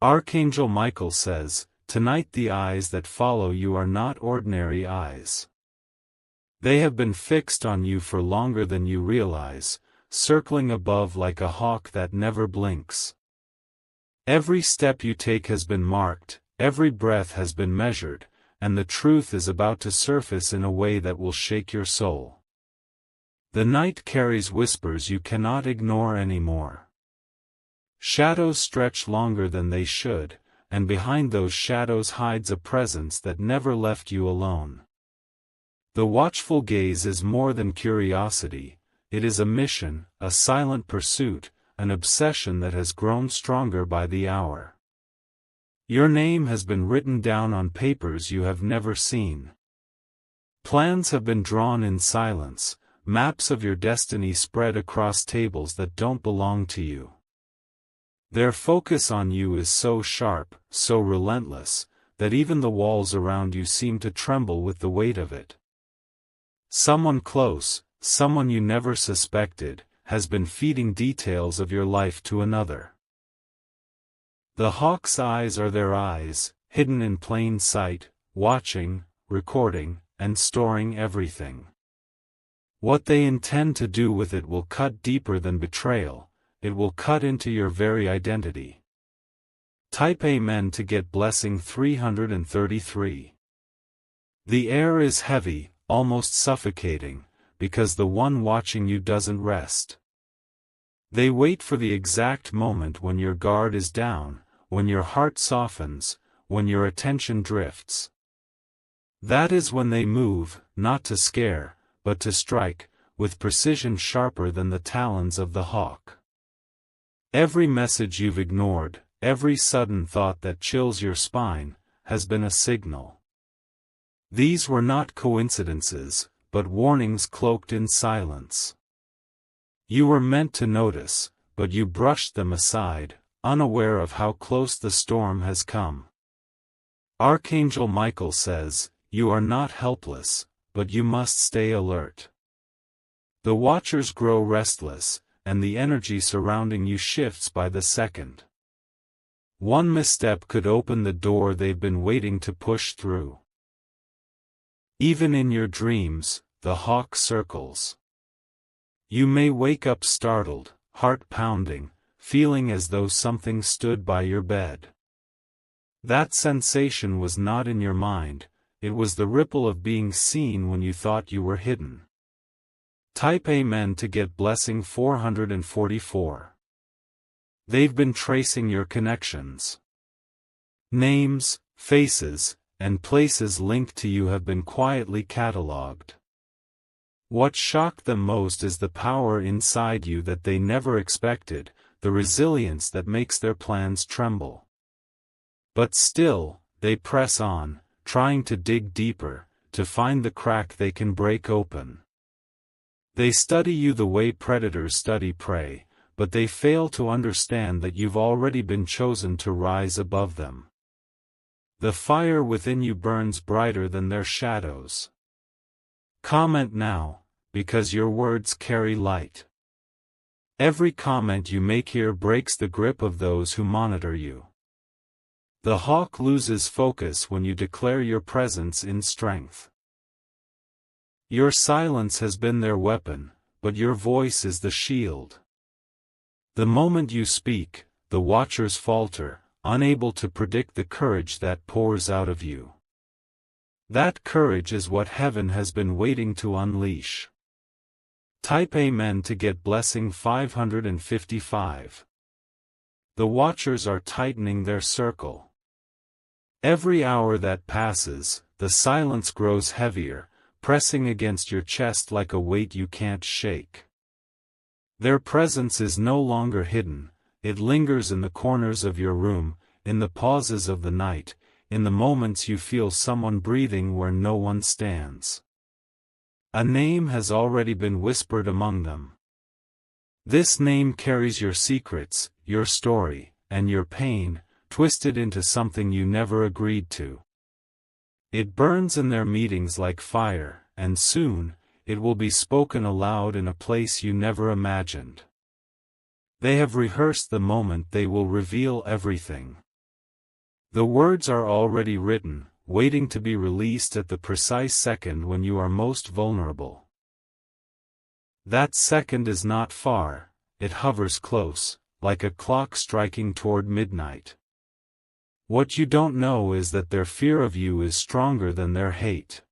Archangel Michael says, "Tonight the eyes that follow you are not ordinary eyes. They have been fixed on you for longer than you realize, circling above like a hawk that never blinks. Every step you take has been marked, every breath has been measured, and the truth is about to surface in a way that will shake your soul. The night carries whispers you cannot ignore anymore. Shadows stretch longer than they should, and behind those shadows hides a presence that never left you alone. The watchful gaze is more than curiosity, it is a mission, a silent pursuit, an obsession that has grown stronger by the hour. Your name has been written down on papers you have never seen. Plans have been drawn in silence, maps of your destiny spread across tables that don't belong to you. Their focus on you is so sharp, so relentless, that even the walls around you seem to tremble with the weight of it. Someone close, someone you never suspected, has been feeding details of your life to another. The hawk's eyes are their eyes, hidden in plain sight, watching, recording, and storing everything. What they intend to do with it will cut deeper than betrayal, it will cut into your very identity. Type Amen to get blessing 333. The air is heavy, almost suffocating, because the one watching you doesn't rest. They wait for the exact moment when your guard is down, when your heart softens, when your attention drifts. That is when they move, not to scare, but to strike, with precision sharper than the talons of the hawk. Every message you've ignored, every sudden thought that chills your spine, has been a signal. These were not coincidences, but warnings cloaked in silence. You were meant to notice, but you brushed them aside, unaware of how close the storm has come. Archangel Michael says, "You are not helpless, but you must stay alert." The watchers grow restless, and the energy surrounding you shifts by the second. One misstep could open the door they've been waiting to push through. Even in your dreams, the hawk circles. You may wake up startled, heart pounding, feeling as though something stood by your bed. That sensation was not in your mind, it was the ripple of being seen when you thought you were hidden. Type Amen to get blessing 444. They've been tracing your connections. Names, faces, and places linked to you have been quietly catalogued. What shocked them most is the power inside you that they never expected, the resilience that makes their plans tremble. But still, they press on, trying to dig deeper, to find the crack they can break open. They study you the way predators study prey, but they fail to understand that you've already been chosen to rise above them. The fire within you burns brighter than their shadows. Comment now, because your words carry light. Every comment you make here breaks the grip of those who monitor you. The hawk loses focus when you declare your presence in strength. Your silence has been their weapon, but your voice is the shield. The moment you speak, the watchers falter, unable to predict the courage that pours out of you. That courage is what heaven has been waiting to unleash. Type Amen to get blessing 555. The watchers are tightening their circle. Every hour that passes, the silence grows heavier, pressing against your chest like a weight you can't shake. Their presence is no longer hidden, it lingers in the corners of your room, in the pauses of the night, in the moments you feel someone breathing where no one stands. A name has already been whispered among them. This name carries your secrets, your story, and your pain, twisted into something you never agreed to. It burns in their meetings like fire, and soon, it will be spoken aloud in a place you never imagined. They have rehearsed the moment they will reveal everything. The words are already written, waiting to be released at the precise second when you are most vulnerable. That second is not far, it hovers close, like a clock striking toward midnight. What you don't know is that their fear of you is stronger than their hate.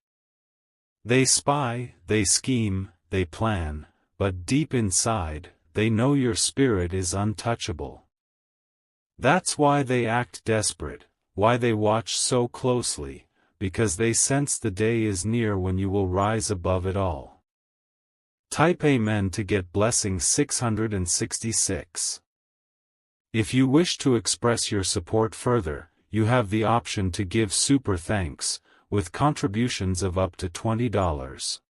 They spy, they scheme, they plan, but deep inside, they know your spirit is untouchable. That's why they act desperate, why they watch so closely, because they sense the day is near when you will rise above it all. Type Amen to get blessing 666. If you wish to express your support further, you have the option to give super thanks, with contributions of up to $20.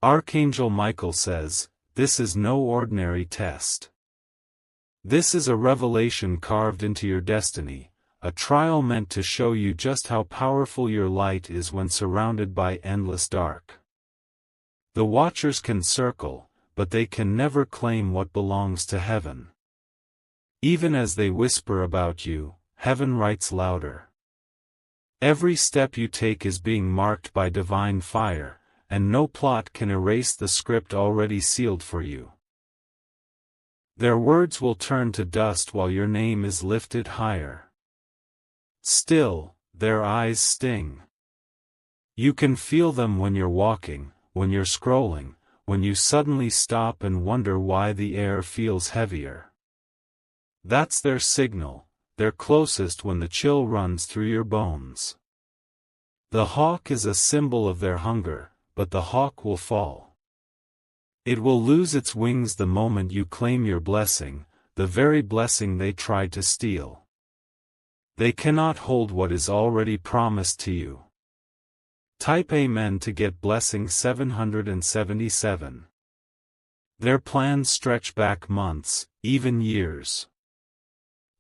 Archangel Michael says, "This is no ordinary test. This is a revelation carved into your destiny, a trial meant to show you just how powerful your light is when surrounded by endless dark. The watchers can circle, but they can never claim what belongs to heaven. Even as they whisper about you, heaven writes louder. Every step you take is being marked by divine fire, and no plot can erase the script already sealed for you. Their words will turn to dust while your name is lifted higher. Still, their eyes sting. You can feel them when you're walking, when you're scrolling, when you suddenly stop and wonder why the air feels heavier. That's their signal, their closest when the chill runs through your bones. The hawk is a symbol of their hunger, but the hawk will fall. It will lose its wings the moment you claim your blessing, the very blessing they tried to steal. They cannot hold what is already promised to you. Type Amen to get blessing 777. Their plans stretch back months, even years.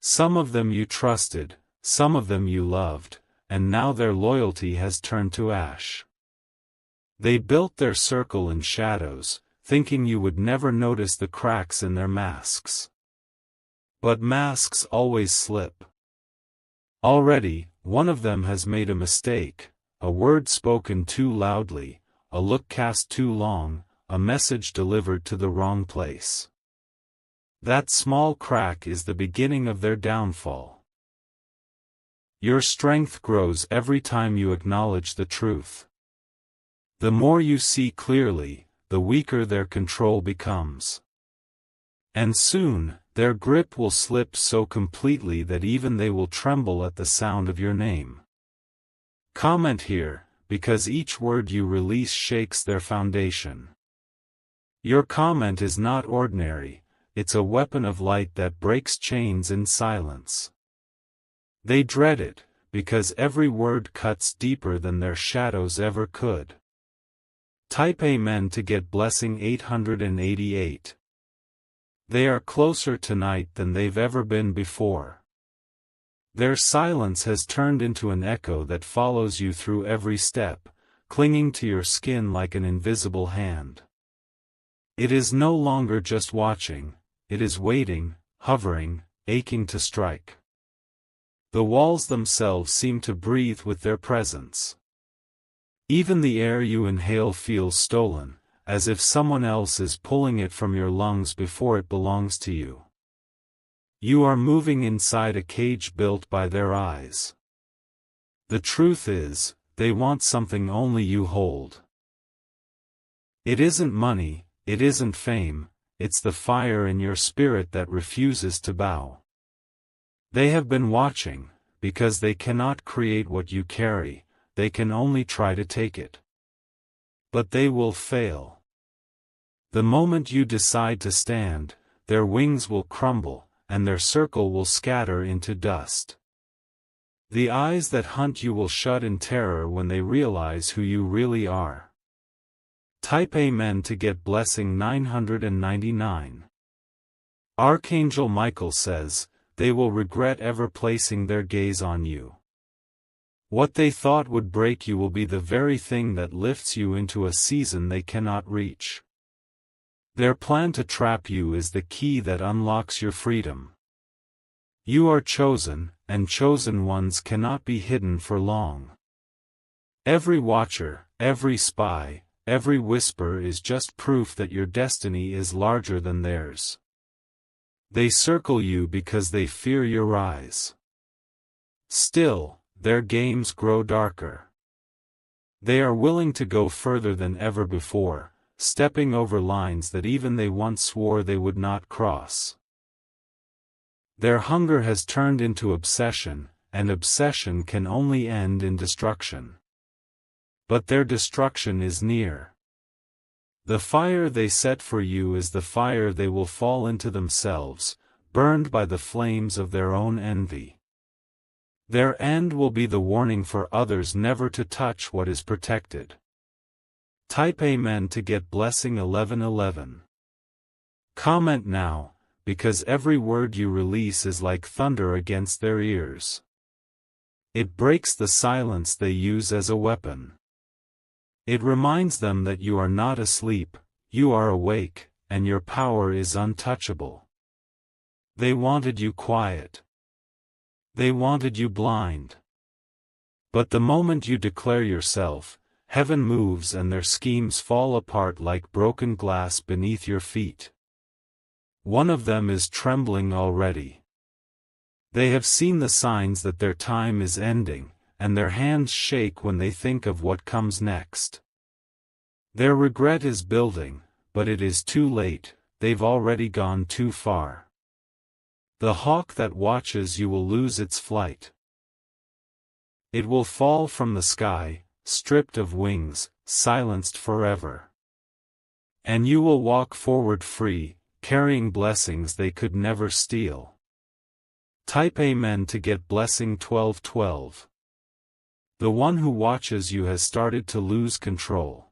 Some of them you trusted, some of them you loved, and now their loyalty has turned to ash. They built their circle in shadows, thinking you would never notice the cracks in their masks. But masks always slip. Already, one of them has made a mistake, a word spoken too loudly, a look cast too long, a message delivered to the wrong place. That small crack is the beginning of their downfall. Your strength grows every time you acknowledge the truth. The more you see clearly, the weaker their control becomes. And soon, their grip will slip so completely that even they will tremble at the sound of your name. Comment here, because each word you release shakes their foundation. Your comment is not ordinary, it's a weapon of light that breaks chains in silence. They dread it, because every word cuts deeper than their shadows ever could. Type Amen to get blessing 888. They are closer tonight than they've ever been before. Their silence has turned into an echo that follows you through every step, clinging to your skin like an invisible hand. It is no longer just watching, it is waiting, hovering, aching to strike. The walls themselves seem to breathe with their presence. Even the air you inhale feels stolen, as if someone else is pulling it from your lungs before it belongs to you. You are moving inside a cage built by their eyes. The truth is, they want something only you hold. It isn't money, it isn't fame, it's the fire in your spirit that refuses to bow. They have been watching, because they cannot create what you carry, they can only try to take it. But they will fail. The moment you decide to stand, their wings will crumble, and their circle will scatter into dust. The eyes that hunt you will shut in terror when they realize who you really are. Type Amen to get blessing 999. Archangel Michael says, they will regret ever placing their gaze on you. What they thought would break you will be the very thing that lifts you into a season they cannot reach. Their plan to trap you is the key that unlocks your freedom. You are chosen, and chosen ones cannot be hidden for long. Every watcher, every spy, every whisper is just proof that your destiny is larger than theirs. They circle you because they fear your rise. Still, their games grow darker. They are willing to go further than ever before, stepping over lines that even they once swore they would not cross. Their hunger has turned into obsession, and obsession can only end in destruction. But their destruction is near. The fire they set for you is the fire they will fall into themselves, burned by the flames of their own envy. Their end will be the warning for others never to touch what is protected. Type Amen to get blessing 1111. Comment now, because every word you release is like thunder against their ears. It breaks the silence they use as a weapon. It reminds them that you are not asleep, you are awake, and your power is untouchable. They wanted you quiet. They wanted you blind. But the moment you declare yourself, heaven moves and their schemes fall apart like broken glass beneath your feet. One of them is trembling already. They have seen the signs that their time is ending, and their hands shake when they think of what comes next. Their regret is building, but it is too late, they've already gone too far. The hawk that watches you will lose its flight. It will fall from the sky, stripped of wings, silenced forever. And you will walk forward free, carrying blessings they could never steal. Type Amen to get blessing 1212. The one who watches you has started to lose control.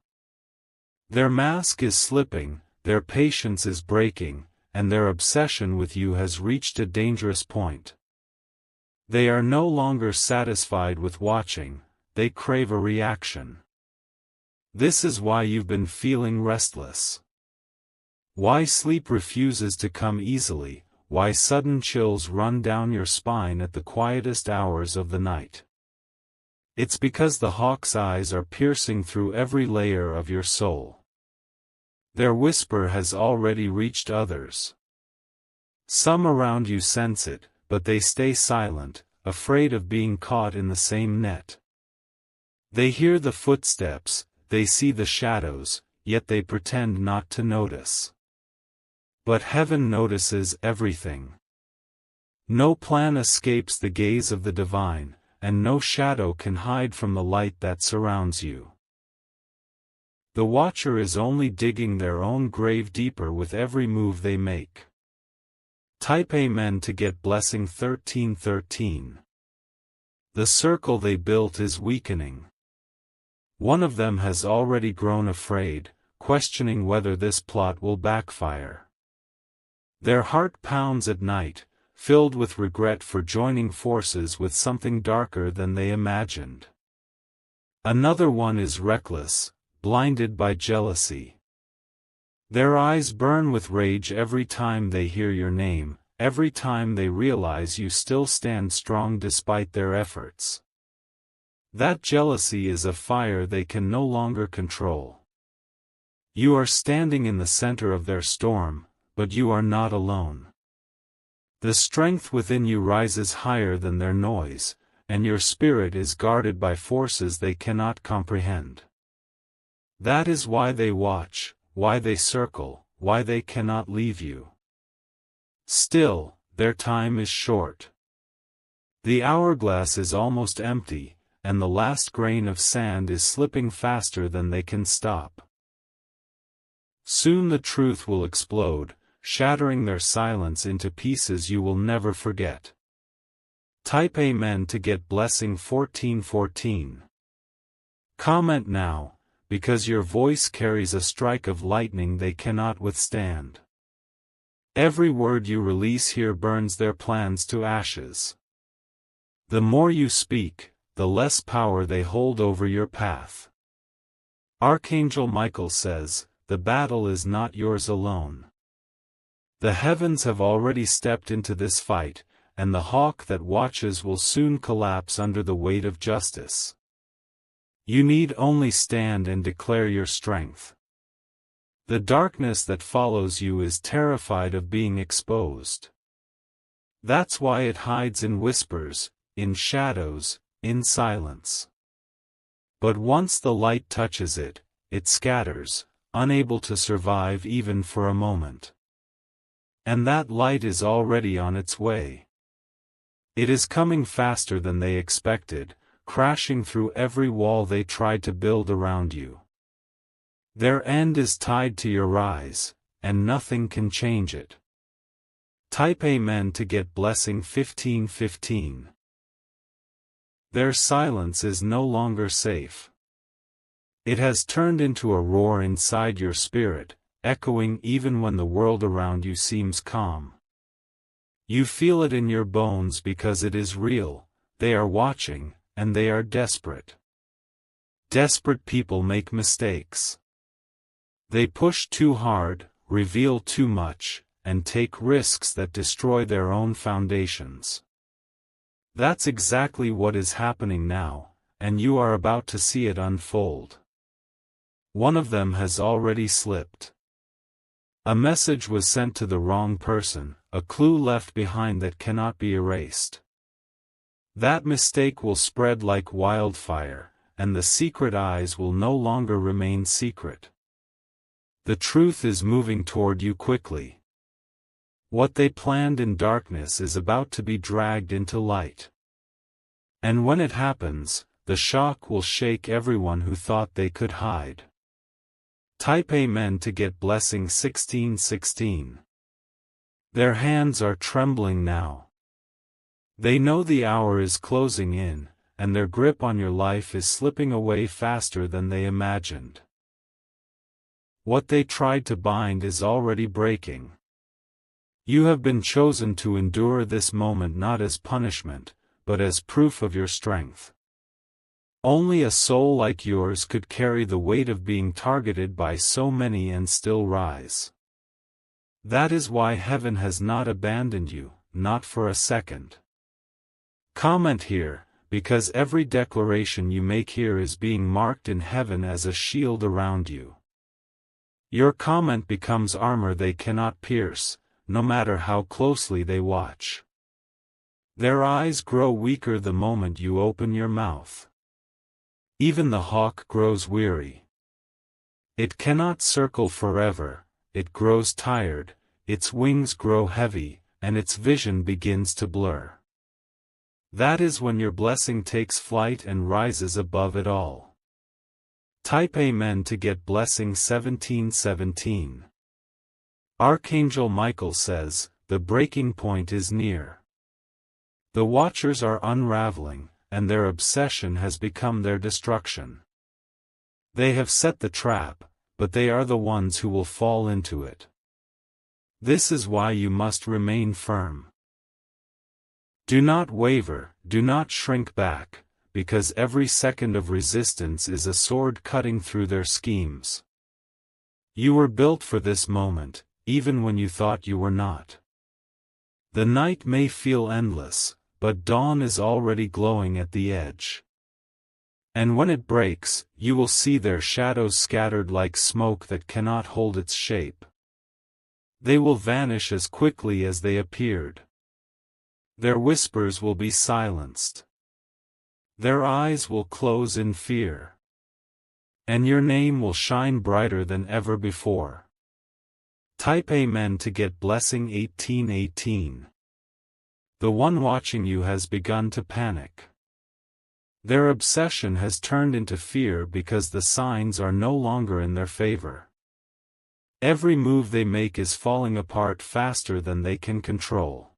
Their mask is slipping, their patience is breaking, and their obsession with you has reached a dangerous point. They are no longer satisfied with watching, they crave a reaction. This is why you've been feeling restless. Why sleep refuses to come easily, why sudden chills run down your spine at the quietest hours of the night. It's because the hawk's eyes are piercing through every layer of your soul. Their whisper has already reached others. Some around you sense it, but they stay silent, afraid of being caught in the same net. They hear the footsteps, they see the shadows, yet they pretend not to notice. But heaven notices everything. No plan escapes the gaze of the divine, and no shadow can hide from the light that surrounds you. The watcher is only digging their own grave deeper with every move they make. Type Amen to get blessing 1313. The circle they built is weakening. One of them has already grown afraid, questioning whether this plot will backfire. Their heart pounds at night, filled with regret for joining forces with something darker than they imagined. Another one is reckless, blinded by jealousy. Their eyes burn with rage every time they hear your name, every time they realize you still stand strong despite their efforts. That jealousy is a fire they can no longer control. You are standing in the center of their storm, but you are not alone. The strength within you rises higher than their noise, and your spirit is guarded by forces they cannot comprehend. That is why they watch, why they circle, why they cannot leave you. Still, their time is short. The hourglass is almost empty, and the last grain of sand is slipping faster than they can stop. Soon the truth will explode, shattering their silence into pieces you will never forget. Type Amen to get blessing 1414. Comment now, because your voice carries a strike of lightning they cannot withstand. Every word you release here burns their plans to ashes. The more you speak, the less power they hold over your path. Archangel Michael says, the battle is not yours alone. The heavens have already stepped into this fight, and the hawk that watches will soon collapse under the weight of justice. You need only stand and declare your strength. The darkness that follows you is terrified of being exposed. That's why it hides in whispers, in shadows, in silence. But once the light touches it, it scatters, unable to survive even for a moment. And that light is already on its way. It is coming faster than they expected, crashing through every wall they tried to build around you. Their end is tied to your rise, and nothing can change it. Type Amen to get blessing 1515. Their silence is no longer safe. It has turned into a roar inside your spirit, echoing even when the world around you seems calm. You feel it in your bones because it is real. They are watching, and they are desperate. Desperate people make mistakes. They push too hard, reveal too much, and take risks that destroy their own foundations. That's exactly what is happening now, and you are about to see it unfold. One of them has already slipped. A message was sent to the wrong person, a clue left behind that cannot be erased. That mistake will spread like wildfire, and the secret eyes will no longer remain secret. The truth is moving toward you quickly. What they planned in darkness is about to be dragged into light. And when it happens, the shock will shake everyone who thought they could hide. Type Amen to get blessing 1616. Their hands are trembling now. They know the hour is closing in, and their grip on your life is slipping away faster than they imagined. What they tried to bind is already breaking. You have been chosen to endure this moment not as punishment, but as proof of your strength. Only a soul like yours could carry the weight of being targeted by so many and still rise. That is why heaven has not abandoned you, not for a second. Comment here, because every declaration you make here is being marked in heaven as a shield around you. Your comment becomes armor they cannot pierce, no matter how closely they watch. Their eyes grow weaker the moment you open your mouth. Even the hawk grows weary. It cannot circle forever, it grows tired, its wings grow heavy, and its vision begins to blur. That is when your blessing takes flight and rises above it all. Type Amen to get blessing 1717. Archangel Michael says, the breaking point is near. The watchers are unraveling, and their obsession has become their destruction. They have set the trap, but they are the ones who will fall into it. This is why you must remain firm. Do not waver, do not shrink back, because every second of resistance is a sword cutting through their schemes. You were built for this moment, even when you thought you were not. The night may feel endless, but dawn is already glowing at the edge. And when it breaks, you will see their shadows scattered like smoke that cannot hold its shape. They will vanish as quickly as they appeared. Their whispers will be silenced. Their eyes will close in fear. And your name will shine brighter than ever before. Type Amen to get blessing 1818. The one watching you has begun to panic. Their obsession has turned into fear because the signs are no longer in their favor. Every move they make is falling apart faster than they can control.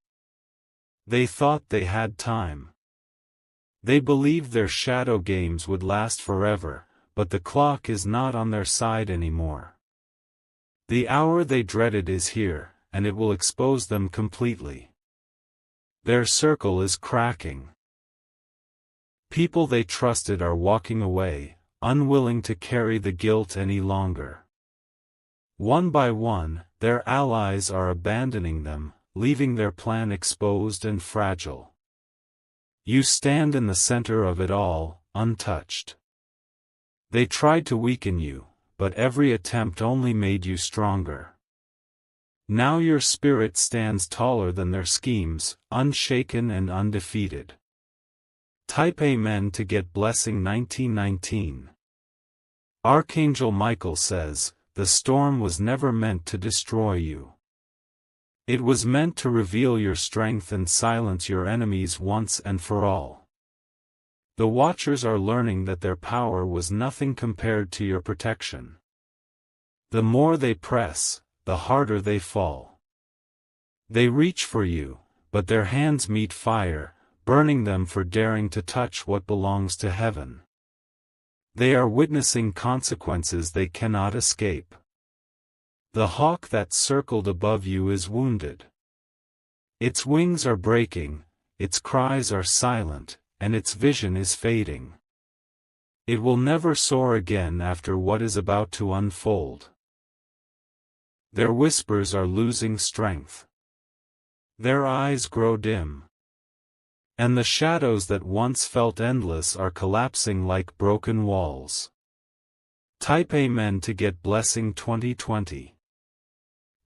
They thought they had time. They believed their shadow games would last forever, but the clock is not on their side anymore. The hour they dreaded is here, and it will expose them completely. Their circle is cracking. People they trusted are walking away, unwilling to carry the guilt any longer. One by one, their allies are abandoning them, leaving their plan exposed and fragile. You stand in the center of it all, untouched. They tried to weaken you, but every attempt only made you stronger. Now your spirit stands taller than their schemes, unshaken and undefeated. Type Amen to get blessing 1919. Archangel Michael says, the storm was never meant to destroy you. It was meant to reveal your strength and silence your enemies once and for all. The Watchers are learning that their power was nothing compared to your protection. The more they press, the harder they fall. They reach for you, but their hands meet fire, burning them for daring to touch what belongs to heaven. They are witnessing consequences they cannot escape. The hawk that circled above you is wounded. Its wings are breaking, its cries are silent, and its vision is fading. It will never soar again after what is about to unfold. Their whispers are losing strength. Their eyes grow dim. And the shadows that once felt endless are collapsing like broken walls. Type Amen to get blessing 2020.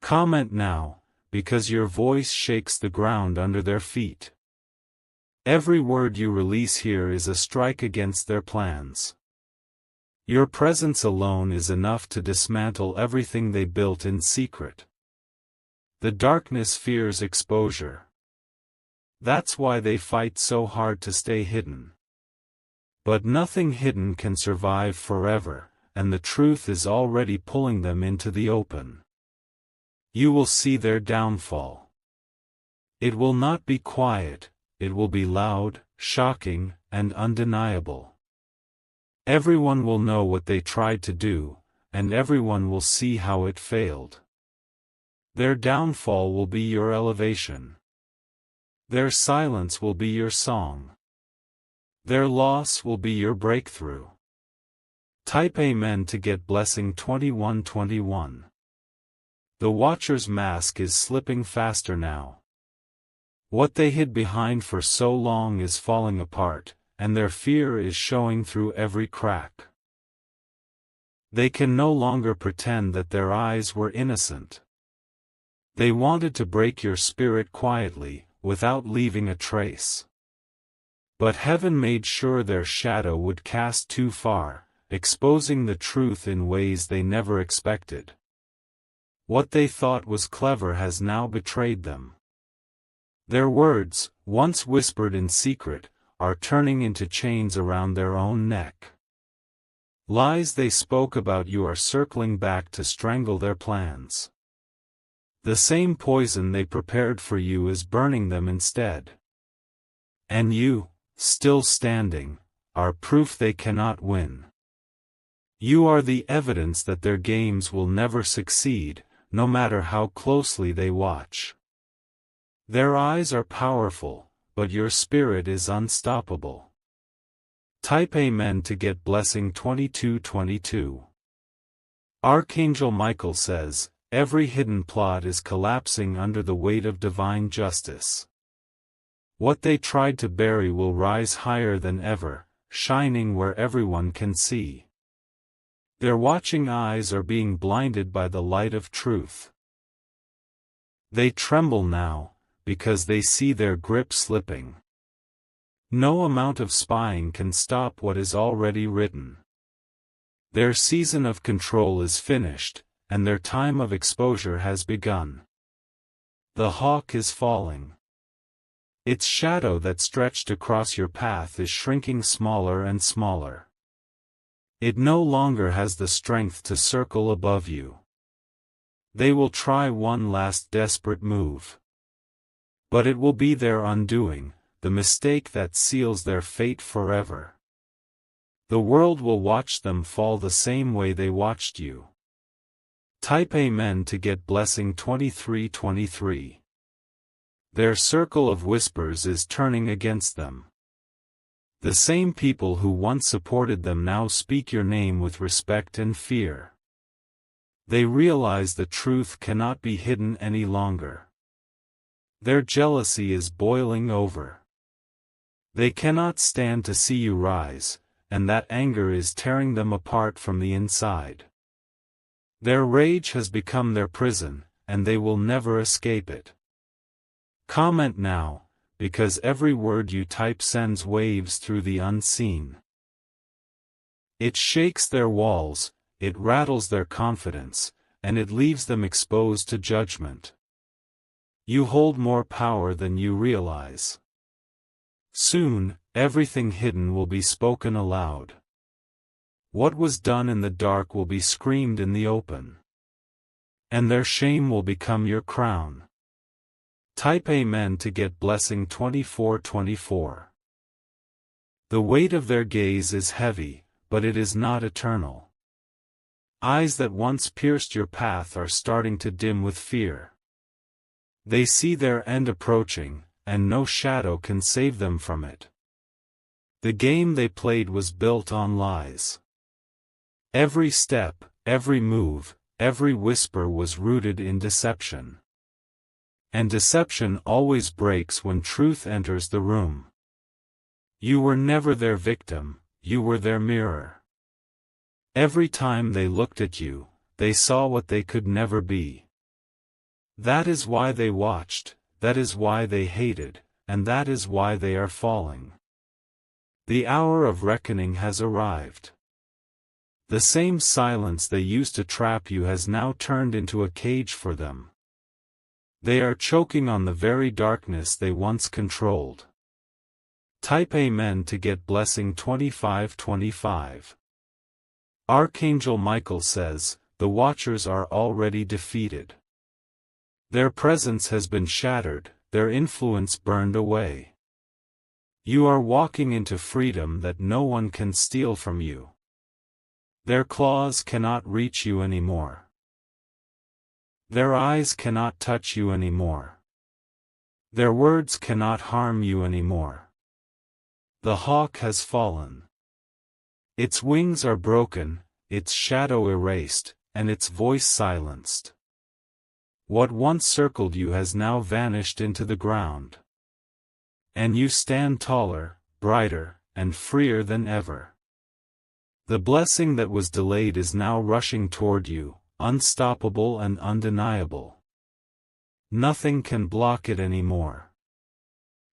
Comment now, because your voice shakes the ground under their feet. Every word you release here is a strike against their plans. Your presence alone is enough to dismantle everything they built in secret. The darkness fears exposure. That's why they fight so hard to stay hidden. But nothing hidden can survive forever, and the truth is already pulling them into the open. You will see their downfall. It will not be quiet, it will be loud, shocking, and undeniable. Everyone will know what they tried to do, and everyone will see how it failed. Their downfall will be your elevation. Their silence will be your song. Their loss will be your breakthrough. Type Amen to get blessing 2121. The Watcher's mask is slipping faster now. What they hid behind for so long is falling apart, and their fear is showing through every crack. They can no longer pretend that their eyes were innocent. They wanted to break your spirit quietly, without leaving a trace. But heaven made sure their shadow would cast too far, exposing the truth in ways they never expected. What they thought was clever has now betrayed them. Their words, once whispered in secret, are turning into chains around their own neck. Lies they spoke about you are circling back to strangle their plans. The same poison they prepared for you is burning them instead. And you, still standing, are proof they cannot win. You are the evidence that their games will never succeed, no matter how closely they watch. Their eyes are powerful, but your spirit is unstoppable. Type Amen to get blessing 2222. Archangel Michael says, every hidden plot is collapsing under the weight of divine justice. What they tried to bury will rise higher than ever, shining where everyone can see. Their watching eyes are being blinded by the light of truth. They tremble now, because they see their grip slipping. No amount of spying can stop what is already written. Their season of control is finished, and their time of exposure has begun. The hawk is falling. Its shadow that stretched across your path is shrinking smaller and smaller. It no longer has the strength to circle above you. They will try one last desperate move. But it will be their undoing, the mistake that seals their fate forever. The world will watch them fall the same way they watched you. Type Amen to get blessing 2323. Their circle of whispers is turning against them. The same people who once supported them now speak your name with respect and fear. They realize the truth cannot be hidden any longer. Their jealousy is boiling over. They cannot stand to see you rise, and that anger is tearing them apart from the inside. Their rage has become their prison, and they will never escape it. Comment now, because every word you type sends waves through the unseen. It shakes their walls, it rattles their confidence, and it leaves them exposed to judgment. You hold more power than you realize. Soon, everything hidden will be spoken aloud. What was done in the dark will be screamed in the open. And their shame will become your crown. Type Amen to get blessing 2424. The weight of their gaze is heavy, but it is not eternal. Eyes that once pierced your path are starting to dim with fear. They see their end approaching, and no shadow can save them from it. The game they played was built on lies. Every step, every move, every whisper was rooted in deception. And deception always breaks when truth enters the room. You were never their victim, you were their mirror. Every time they looked at you, they saw what they could never be. That is why they watched, that is why they hated, and that is why they are falling. The hour of reckoning has arrived. The same silence they used to trap you has now turned into a cage for them. They are choking on the very darkness they once controlled. Type Amen to get blessing 2525. Archangel Michael says, the Watchers are already defeated. Their presence has been shattered, their influence burned away. You are walking into freedom that no one can steal from you. Their claws cannot reach you anymore. Their eyes cannot touch you anymore. Their words cannot harm you anymore. The hawk has fallen. Its wings are broken, its shadow erased, and its voice silenced. What once circled you has now vanished into the ground. And you stand taller, brighter, and freer than ever. The blessing that was delayed is now rushing toward you, unstoppable and undeniable. Nothing can block it anymore.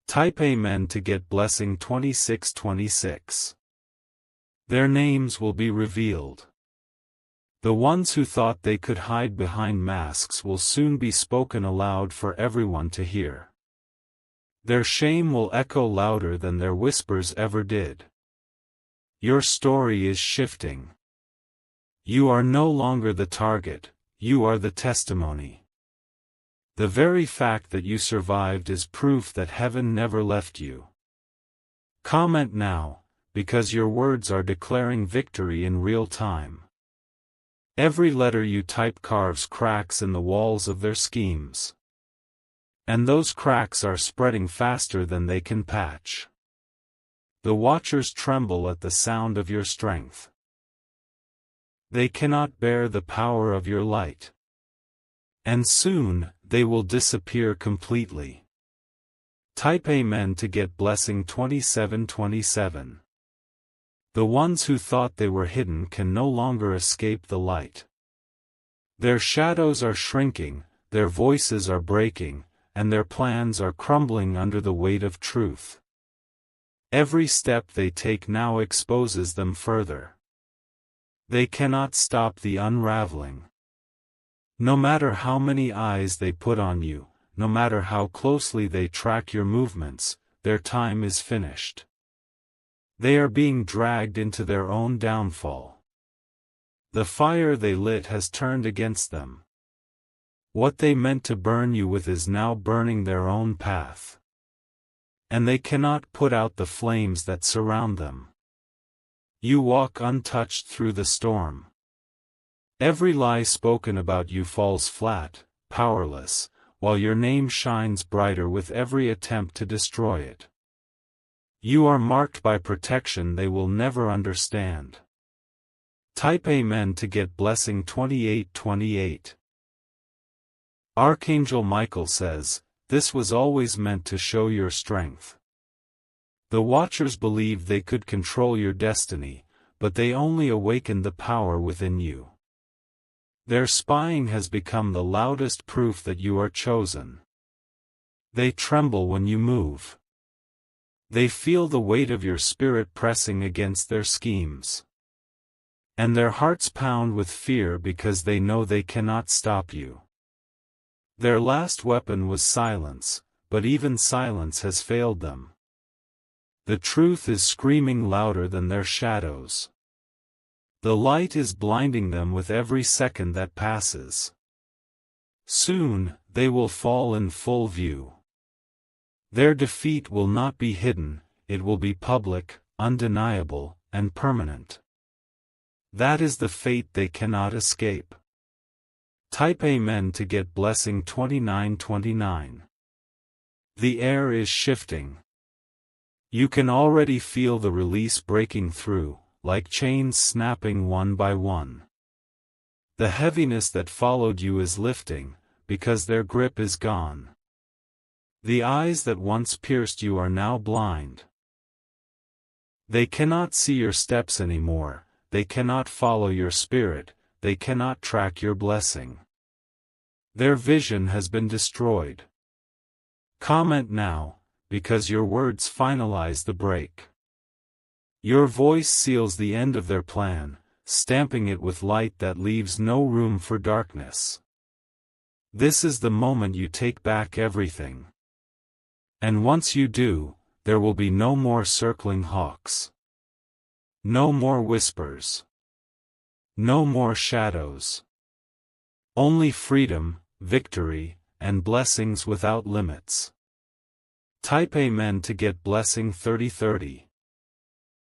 Type Amen to get blessing 2626. Their names will be revealed. The ones who thought they could hide behind masks will soon be spoken aloud for everyone to hear. Their shame will echo louder than their whispers ever did. Your story is shifting. You are no longer the target, you are the testimony. The very fact that you survived is proof that heaven never left you. Comment now, because your words are declaring victory in real time. Every letter you type carves cracks in the walls of their schemes. And those cracks are spreading faster than they can patch. The Watchers tremble at the sound of your strength. They cannot bear the power of your light. And soon, they will disappear completely. Type Amen to get blessing 2727. The ones who thought they were hidden can no longer escape the light. Their shadows are shrinking, their voices are breaking, and their plans are crumbling under the weight of truth. Every step they take now exposes them further. They cannot stop the unraveling. No matter how many eyes they put on you, no matter how closely they track your movements, their time is finished. They are being dragged into their own downfall. The fire they lit has turned against them. What they meant to burn you with is now burning their own path. And they cannot put out the flames that surround them. You walk untouched through the storm. Every lie spoken about you falls flat, powerless, while your name shines brighter with every attempt to destroy it. You are marked by protection they will never understand. Type Amen to get blessing 2828. Archangel Michael says, this was always meant to show your strength. The Watchers believed they could control your destiny, but they only awakened the power within you. Their spying has become the loudest proof that you are chosen. They tremble when you move. They feel the weight of your spirit pressing against their schemes. And their hearts pound with fear because they know they cannot stop you. Their last weapon was silence, but even silence has failed them. The truth is screaming louder than their shadows. The light is blinding them with every second that passes. Soon, they will fall in full view. Their defeat will not be hidden, it will be public, undeniable, and permanent. That is the fate they cannot escape. Type Amen to get blessing 2929. The air is shifting. You can already feel the release breaking through, like chains snapping one by one. The heaviness that followed you is lifting, because their grip is gone. The eyes that once pierced you are now blind. They cannot see your steps anymore, they cannot follow your spirit, they cannot track your blessing. Their vision has been destroyed. Comment now, because your words finalize the break. Your voice seals the end of their plan, stamping it with light that leaves no room for darkness. This is the moment you take back everything. And once you do, there will be no more circling hawks. No more whispers. No more shadows. Only freedom, victory, and blessings without limits. Type Amen to get blessing 3030.